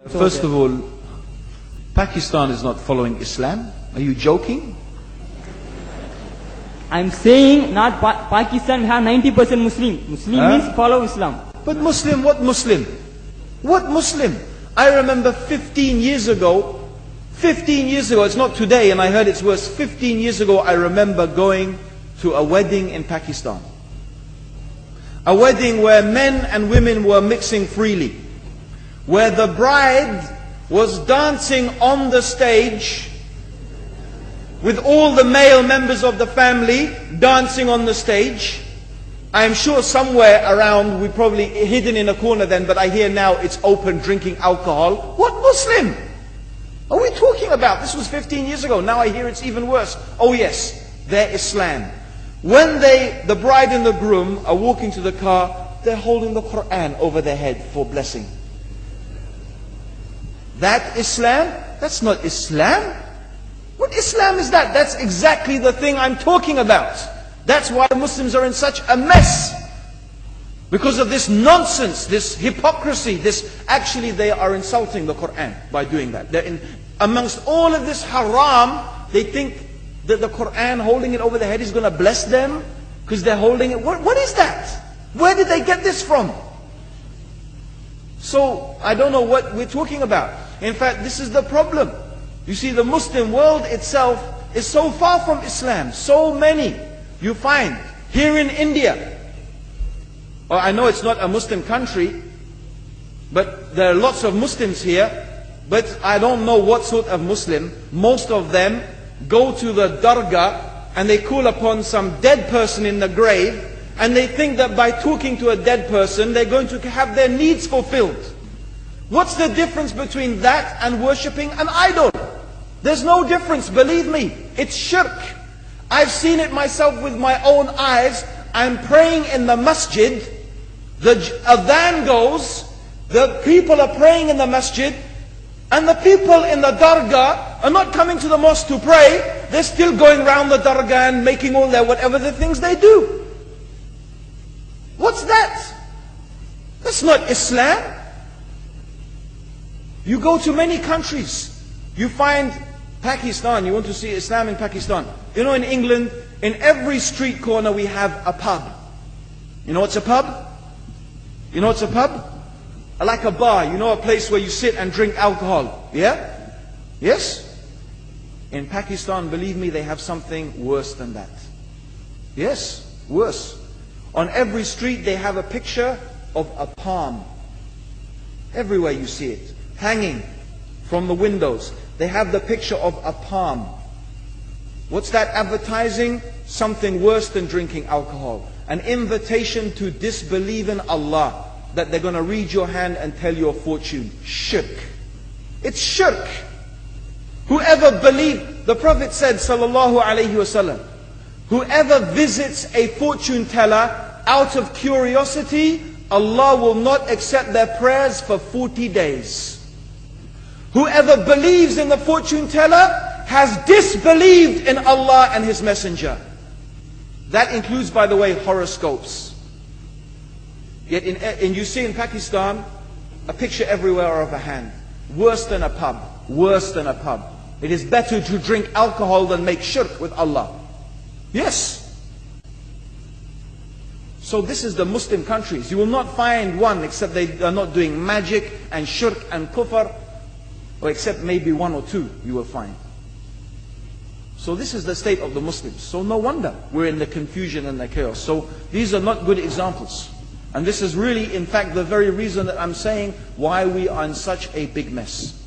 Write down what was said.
First of all, Pakistan is not following Islam. Are you joking? I'm saying not Pakistan, we have 90% Muslim. Muslim means follow Islam. But Muslim, what Muslim? What Muslim? I remember 15 years ago, it's not today and I heard it's worse. 15 years ago I remember going to a wedding in Pakistan. A wedding where men and women were mixing freely. Where the bride was dancing on the stage with all the male members of the family dancing on the stage. I'm sure somewhere around, we probably hidden in a corner then, but I hear now it's open, drinking alcohol. What Muslim are we talking about? This was 15 years ago. Now I hear it's even worse. Oh yes, they're Islam. When the bride and the groom are walking to the car, they're holding the Quran over their head for blessing. That Islam? That's not Islam. What Islam is that? That's exactly the thing I'm talking about. That's why Muslims are in such a mess. Because of this nonsense, this hypocrisy, actually they are insulting the Quran by doing that. Amongst all of this haram, they think that the Quran, holding it over the head, is going to bless them because they're holding it. What is that? Where did they get this from? So, I don't know what we're talking about. In fact, this is the problem. You see, the Muslim world itself is so far from Islam. So many you find here in India. Well, I know it's not a Muslim country, but there are lots of Muslims here. But I don't know what sort of Muslim. Most of them go to the dargah and they call upon some dead person in the grave, and they think that by talking to a dead person they're going to have their needs fulfilled. What's the difference between that and worshipping an idol? There's no difference, believe me. It's shirk. I've seen it myself with my own eyes. I'm praying in the masjid, the adhan goes, the people are praying in the masjid, and the people in the dargah are not coming to the mosque to pray. They're still going around the dargah and making all their whatever the things they do. What's that? That's not Islam. You go to many countries, you find Pakistan, you want to see Islam in Pakistan. You know, in England, in every street corner we have a pub. You know what's a pub? You know what's a pub? Like a bar, you know, a place where you sit and drink alcohol. Yeah? Yes? In Pakistan, believe me, they have something worse than that. Yes, worse. On every street they have a picture of a palm. Everywhere you see it, hanging from the windows. They have the picture of a palm. What's that advertising? Something worse than drinking alcohol. An invitation to disbelieve in Allah. That they're going to read your hand and tell your fortune. Shirk. It's shirk. Whoever believes, the Prophet said, sallallahu alaihi wasallam, whoever visits a fortune teller out of curiosity, Allah will not accept their prayers for 40 days. Whoever believes in the fortune teller has disbelieved in Allah and His Messenger. That includes, by the way, horoscopes. Yet you see in Pakistan, a picture everywhere of a hand. Worse than a pub. Worse than a pub. It is better to drink alcohol than make shirk with Allah. Yes. So this is the Muslim countries. You will not find one except they are not doing magic and shirk and kufr, or except maybe one or two you will find. So this is the state of the Muslims. So no wonder we're in the confusion and the chaos. So these are not good examples. And this is really, in fact, the very reason that I'm saying why we are in such a big mess.